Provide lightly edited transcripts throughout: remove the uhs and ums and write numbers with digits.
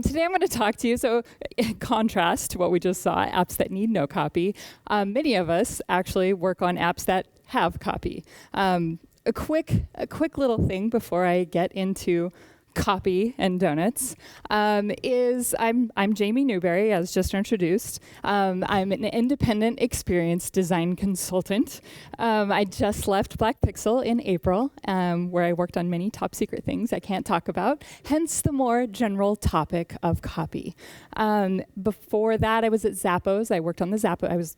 Today I'm going to talk to you, so in contrast to what we just saw, apps that need no copy, many of us actually work on apps that have copy. A quick little thing before I get into copy and donuts is I'm Jaimee Newberry, as just introduced. I'm an independent experience design consultant. I just left Black Pixel in April, where I worked on many top secret things I can't talk about, hence the more general topic of copy. Before that, I was at Zappos. I worked on the Zappos.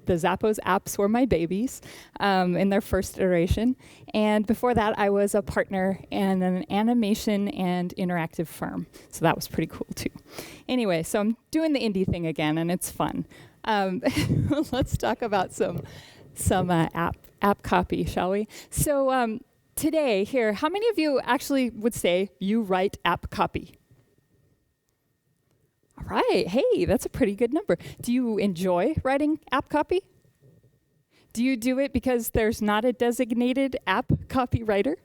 The Zappos apps were my babies in their first iteration. And before that, I was a partner in an animation and interactive firm. So that was pretty cool, too. Anyway, so I'm doing the indie thing again, and it's fun. Let's talk about some app copy, shall we? So today, here, how many of you actually would say you write app copy? All right, hey, that's a pretty good number. Do you enjoy writing app copy? Do you do it because there's not a designated app copywriter?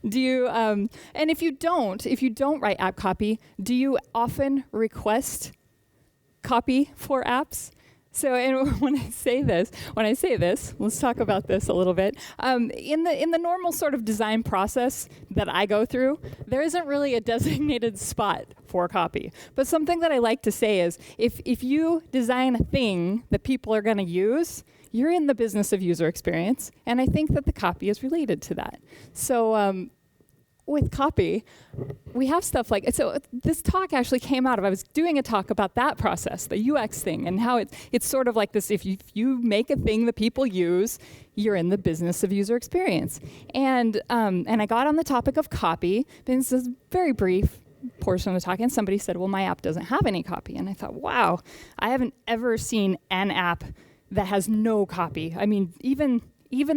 Do you, and if you don't write app copy, do you often request copy for apps? So, and when I say this, let's talk about this a little bit. In the normal sort of design process that I go through, there isn't really a designated spot for copy. But something that I like to say is, if you design a thing that people are going to use, you're in the business of user experience, and I think that the copy is related to that. So, with copy, we have stuff like, so this talk actually came out of, I was doing a talk about that process, the UX thing, and how it's sort of like this, if you make a thing that people use, you're in the business of user experience. And I got on the topic of copy, and this is a very brief portion of the talk, and somebody said, well, my app doesn't have any copy. And I thought, wow, I haven't ever seen an app that has no copy. I mean, even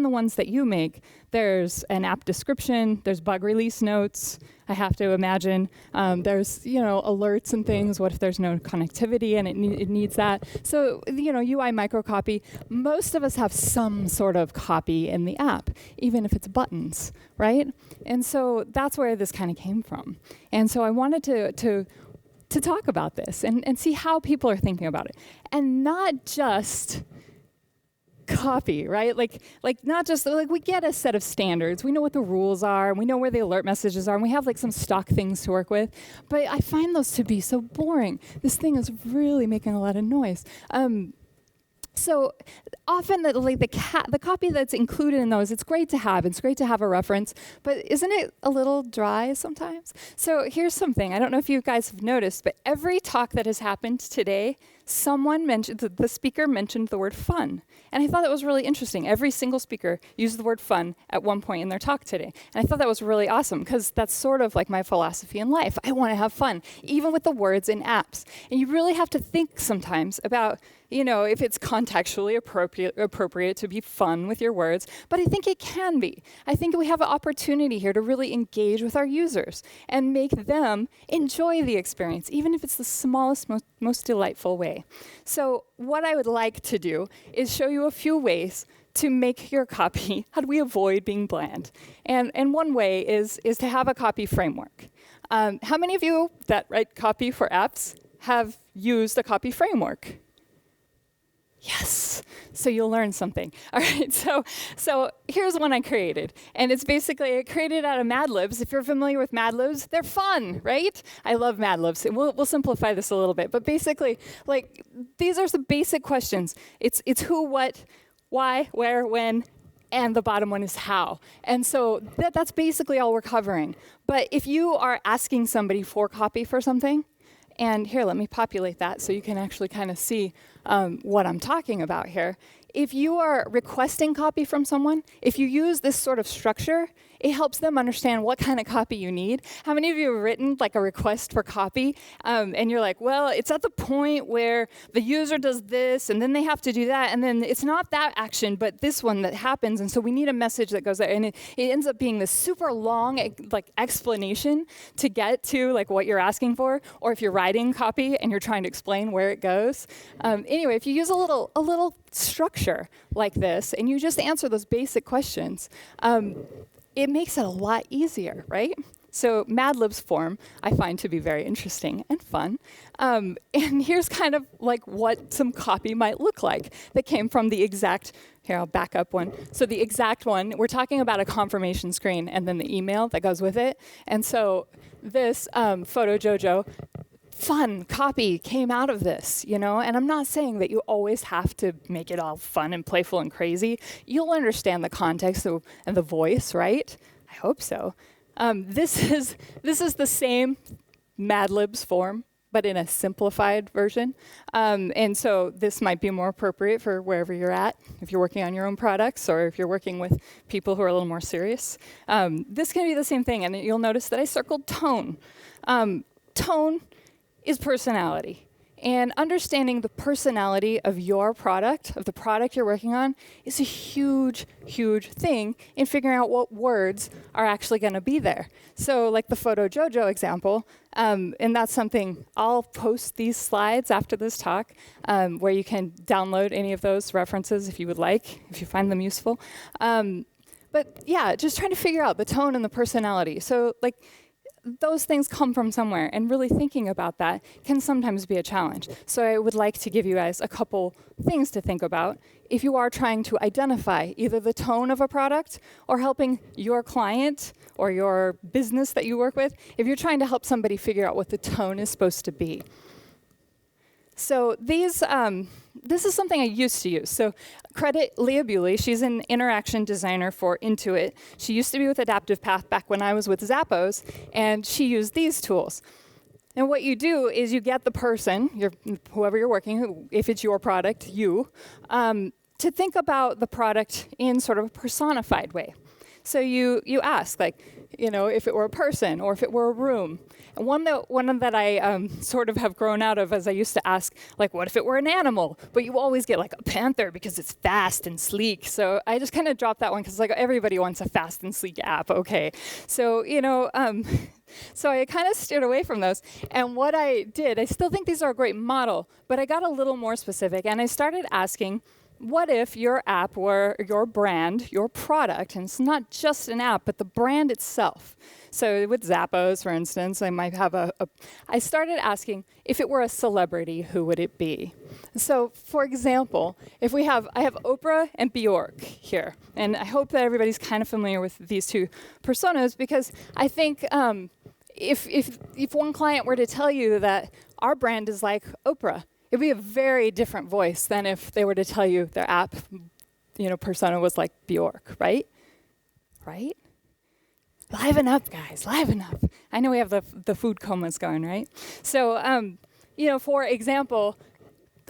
the ones that you make, there's an app description, there's bug release notes, I have to imagine. There's, alerts and things. What if there's no connectivity and it needs that? So, UI microcopy, most of us have some sort of copy in the app, even if it's buttons, right? And so that's where this kind of came from. And so I wanted to talk about this and see how people are thinking about it. And not just copy, right? Like not just, like we get a set of standards. We know what the rules are, and we know where the alert messages are, and we have like some stock things to work with. But I find those to be so boring. This thing is really making a lot of noise. So often the copy that's included in those, it's great to have. It's great to have a reference, but isn't it a little dry sometimes? So here's something. I don't know if you guys have noticed, but every talk that has happened today, someone mentioned, the speaker mentioned the word fun. And I thought that was really interesting. Every single speaker used the word fun at one point in their talk today. And I thought that was really awesome, because that's sort of like my philosophy in life. I want to have fun, even with the words in apps. And you really have to think sometimes about, if it's contextually appropriate to be fun with your words, but I think it can be. I think we have an opportunity here to really engage with our users and make them enjoy the experience, even if it's the smallest, most delightful way. So what I would like to do is show you a few ways to make your copy. How do we avoid being bland? And one way is to have a copy framework. How many of you that write copy for apps have used a copy framework? Yes, so you'll learn something. All right, so here's one I created. And it's basically, I created out of Mad Libs. If you're familiar with Mad Libs, they're fun, right? I love Mad Libs. We'll simplify this a little bit. But basically, these are some basic questions. It's who, what, why, where, when, and the bottom one is how. And so that's basically all we're covering. But if you are asking somebody for copy for something, and here, let me populate that so you can actually kind of see what I'm talking about here. If you are requesting copy from someone, if you use this sort of structure, it helps them understand what kind of copy you need. How many of you have written like a request for copy, and you're like, well, it's at the point where the user does this, and then they have to do that, and then it's not that action, but this one that happens, and so we need a message that goes there, and it ends up being this super long explanation to get to what you're asking for, or if you're writing copy and you're trying to explain where it goes. Anyway, if you use a little structure like this, and you just answer those basic questions, it makes it a lot easier, right? So Mad Libs form I find to be very interesting and fun. And here's kind of like what some copy might look like that came from the exact, here I'll back up one. So the exact one, we're talking about a confirmation screen and then the email that goes with it. And so this Photo Jojo fun copy came out of this, you know? And I'm not saying that you always have to make it all fun and playful and crazy. You'll understand the context and the voice, right? I hope so. This is the same Mad Libs form, but in a simplified version. And so this might be more appropriate for wherever you're at, if you're working on your own products or if you're working with people who are a little more serious. This can be the same thing, and you'll notice that I circled tone. Tone is personality. And understanding the personality of your product, of the product you're working on, is a huge, huge thing in figuring out what words are actually going to be there. So like the Photo Jojo example, and that's something, I'll post these slides after this talk, where you can download any of those references if you would like, if you find them useful. But yeah, just trying to figure out the tone and the personality. So like, those things come from somewhere, and really thinking about that can sometimes be a challenge. So I would like to give you guys a couple things to think about if you are trying to identify either the tone of a product or helping your client or your business that you work with, if you're trying to help somebody figure out what the tone is supposed to be. So this is something I used to use. So credit Leah Bewley. She's an interaction designer for Intuit. She used to be with Adaptive Path back when I was with Zappos, and she used these tools. And what you do is you get the person, whoever you're working, if it's your product, to think about the product in sort of a personified way. So you ask, like, you know, if it were a person or if it were a room. And one that I sort of have grown out of, as I used to ask, like, what if it were an animal? But you always get like a panther because it's fast and sleek. So I just kind of dropped that one because like everybody wants a fast and sleek app. Okay, so you know, so I kind of steered away from those. And what I did, I still think these are a great model, but I got a little more specific, and I started asking, what if your app were your brand, your product, and it's not just an app, but the brand itself? So with Zappos, for instance, I might have I started asking, if it were a celebrity, who would it be? So for example, I have Oprah and Bjork here, and I hope that everybody's kind of familiar with these two personas, because I think if one client were to tell you that our brand is like Oprah, it'd be a very different voice than if they were to tell you their app, you know, persona was like Bjork, right? Right? Liven up, guys, liven up. I know we have the food comas going, right? So, you know, for example,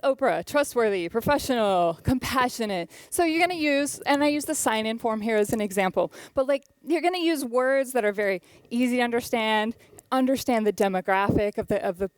Oprah, trustworthy, professional, compassionate. So you're going to use, and I use the sign-in form here as an example, but like you're going to use words that are very easy to understand the demographic of the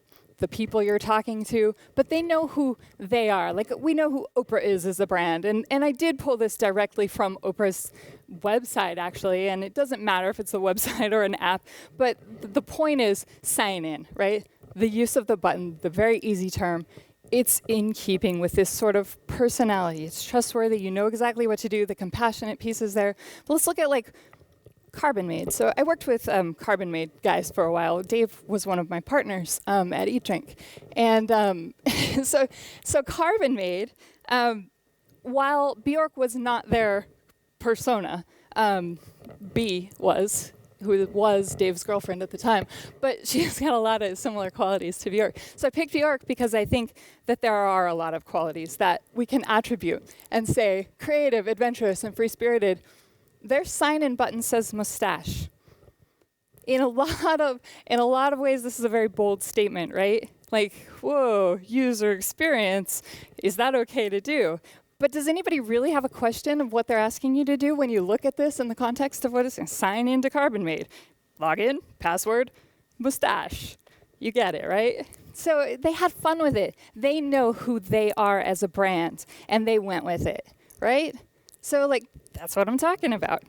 people you're talking to, but they know who they are. Like, we know who Oprah is as a brand. And I did pull this directly from Oprah's website, actually, and it doesn't matter if it's a website or an app, but the point is sign in, right? The use of the button, the very easy term, it's in keeping with this sort of personality. It's trustworthy, you know exactly what to do, the compassionate piece is there. But let's look at like Carbon Made. So I worked with Carbon Made guys for a while. Dave was one of my partners at Eat Drink. And so Carbon Made, while Bjork was not their persona, B was, who was Dave's girlfriend at the time, but she's got a lot of similar qualities to Bjork. So I picked Bjork because I think that there are a lot of qualities that we can attribute and say creative, adventurous, and free-spirited. Their sign-in button says mustache. In a lot of ways, this is a very bold statement, right? Like, whoa, user experience, is that okay to do? But does anybody really have a question of what they're asking you to do when you look at this in the context of what is sign into Carbon Made? Login, password, mustache. You get it, right? So they had fun with it. They know who they are as a brand, and they went with it, right? So like, that's what I'm talking about.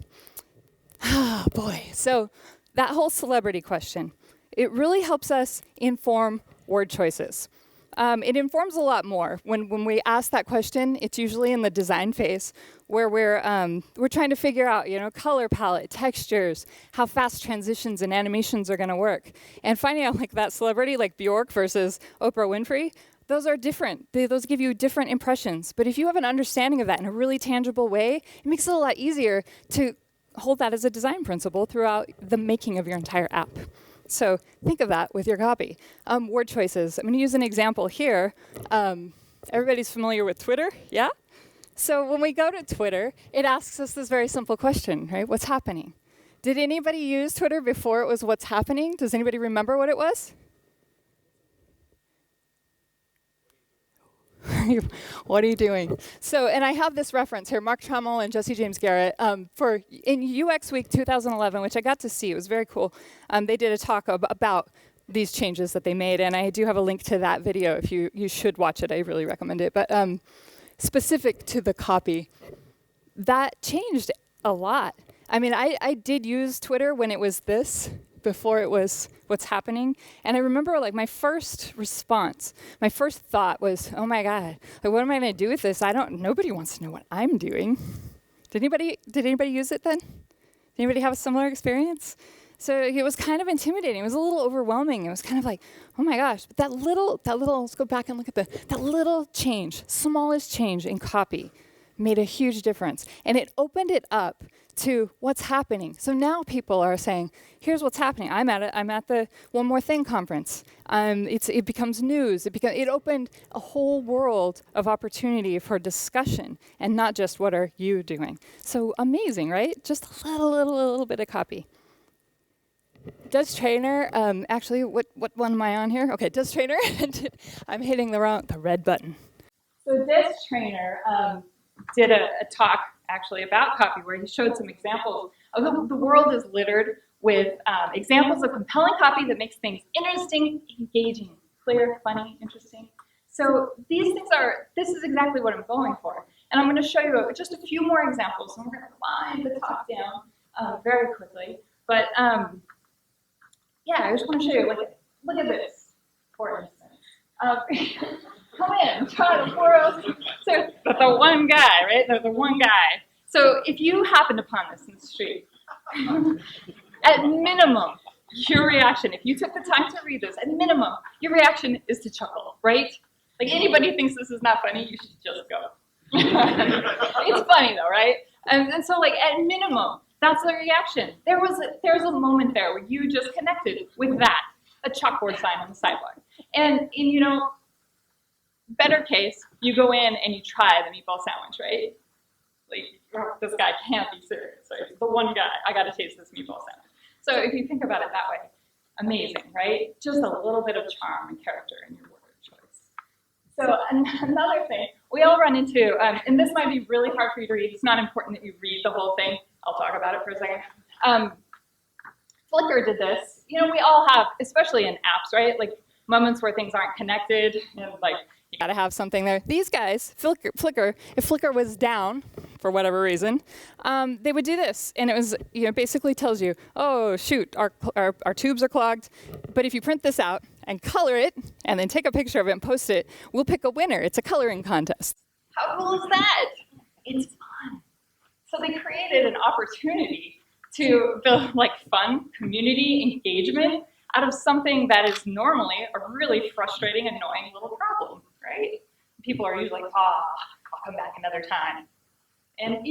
Oh boy. So that whole celebrity question, it really helps us inform word choices. It informs a lot more. When we ask that question, it's usually in the design phase where we're trying to figure out, color palette, textures, how fast transitions and animations are going to work, and finding out like that celebrity like Bjork versus Oprah Winfrey. Those are different. Those give you different impressions. But if you have an understanding of that in a really tangible way, it makes it a lot easier to hold that as a design principle throughout the making of your entire app. So think of that with your copy. Word choices. I'm going to use an example here. Everybody's familiar with Twitter, yeah? So when we go to Twitter, it asks us this very simple question, right? What's happening? Did anybody use Twitter before it was what's happening? Does anybody remember what it was? What are you doing? So, and I have this reference here, Mark Trammell and Jesse James Garrett, in UX Week 2011, which I got to see. It was very cool. They did a talk about these changes that they made, and I do have a link to that video if you should watch it. I really recommend it. But specific to the copy, that changed a lot. I mean, I did use Twitter when it was this, before it was what's happening. And I remember like my first response, my first thought was, oh my God, like, what am I gonna do with this? Nobody wants to know what I'm doing. Did anybody use it then? Did anybody have a similar experience? So it was kind of intimidating. It was a little overwhelming. It was kind of like, oh my gosh, but that little, let's go back and look at that little change, smallest change in copy made a huge difference. And it opened it up to what's happening. So now people are saying, here's what's happening. I'm at the One More Thing conference. It becomes news. It opened a whole world of opportunity for discussion and not just what are you doing. So amazing, right? Just a little bit of copy. Does Trainer, actually, what one am I on here? Okay, Does Trainer, I'm hitting the red button. So Does Trainer did a talk actually about copy where he showed some examples of the world is littered with examples of compelling copy that makes things interesting, engaging, clear, funny, interesting. So this is exactly what I'm going for. And I'm going to show you just a few more examples, and we're going to wind the talk down very quickly. But yeah, I just want to show you, look at this, for instance. Come in, try the world. So the one guy, right? The one guy. So if you happened upon this in the street, at minimum, your reaction, if you took the time to read this, at minimum, your reaction is to chuckle, right? Like anybody thinks this is not funny, you should just go. It's funny though, right? And so like at minimum, that's the reaction. There was a moment there where you just connected with that, a chalkboard sign on the sidewalk. And better case, you go in and you try the meatball sandwich, right? Like, this guy can't be serious, right? The one guy, I gotta taste this meatball sandwich. So if you think about it that way, amazing, right? Just a little bit of charm and character in your word choice. So another thing, we all run into, and this might be really hard for you to read, it's not important that you read the whole thing. I'll talk about it for a second. Flickr did this. We all have, especially in apps, right? Like moments where things aren't connected, and like, you gotta have something there. These guys, Flickr, if Flickr was down for whatever reason, they would do this, and it was, basically tells you, oh shoot, our tubes are clogged, but if you print this out and color it, and then take a picture of it and post it, we'll pick a winner. It's a coloring contest. How cool is that? It's fun. So they created an opportunity to build like fun community engagement out of something that is normally a really frustrating, annoying little problem, right? People are usually like, I'll come back another time. And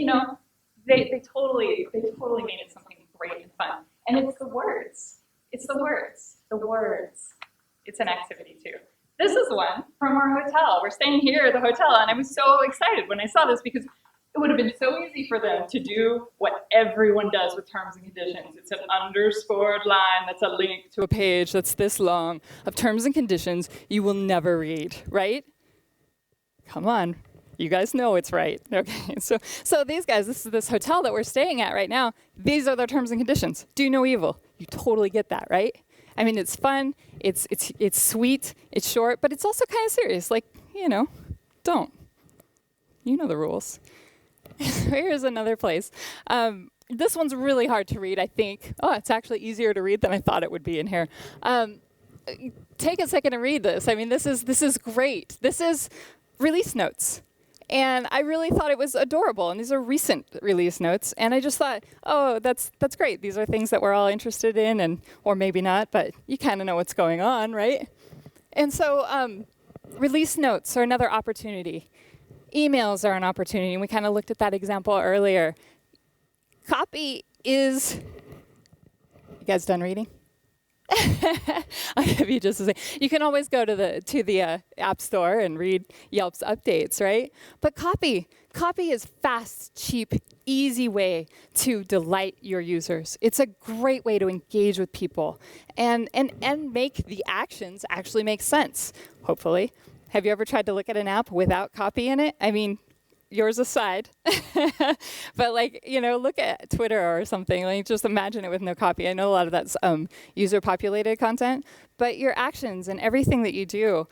they totally made it something great and fun. And it's the words. It's the words. The words. It's an activity too. This is one from our hotel. We're staying here at the hotel, and I was so excited when I saw this because it would have been so easy for them to do what everyone does with terms and conditions. It's an underscored line that's a link to a page that's this long of terms and conditions you will never read, right? Come on. You guys know it's right. Okay, so these guys, this hotel that we're staying at right now, these are their terms and conditions. Do no evil. You totally get that, right? I mean, it's fun, it's sweet, it's short, but it's also kind of serious. Like, don't. You know the rules. Here's another place. This one's really hard to read, I think. Oh, it's actually easier to read than I thought it would be in here. take a second and read this. I mean, this is great. This is release notes. And I really thought it was adorable. And these are recent release notes. And I just thought, oh, that's great. These are things that we're all interested in, and or maybe not, but you kind of know what's going on, right? And so release notes are another opportunity. Emails are an opportunity. And we kind of looked at that example earlier. Copy is... You guys done reading? I'll give you just a second. You can always go to the App Store and read Yelp's updates, right? But copy is fast, cheap, easy way to delight your users. It's a great way to engage with people and make the actions actually make sense, hopefully. Have you ever tried to look at an app without copy in it? I mean, yours aside, but look at Twitter or something. Like, just imagine it with no copy. I know a lot of that's user-populated content, but your actions and everything that you do,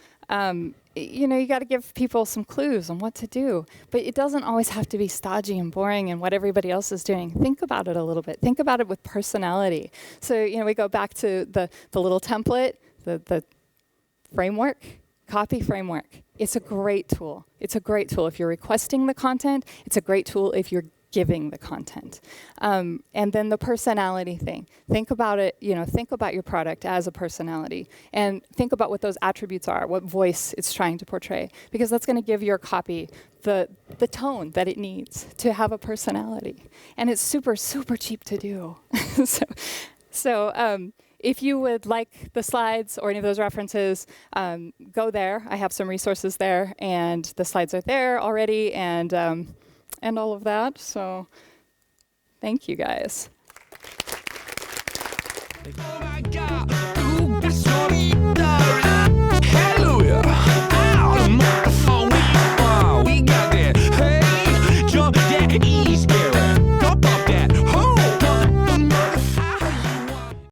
you got to give people some clues on what to do. But it doesn't always have to be stodgy and boring and what everybody else is doing. Think about it a little bit. Think about it with personality. So we go back to the little template, the framework. Copy framework. It's a great tool. It's a great tool if you're requesting the content. It's a great tool if you're giving the content. And then the personality thing. Think about it, think about your product as a personality. And think about what those attributes are, what voice it's trying to portray. Because that's going to give your copy the tone that it needs to have a personality. And it's super, super cheap to do. So if you would like the slides or any of those references, go there. I have some resources there, and the slides are there already, and all of that. So thank you, guys. Thank you.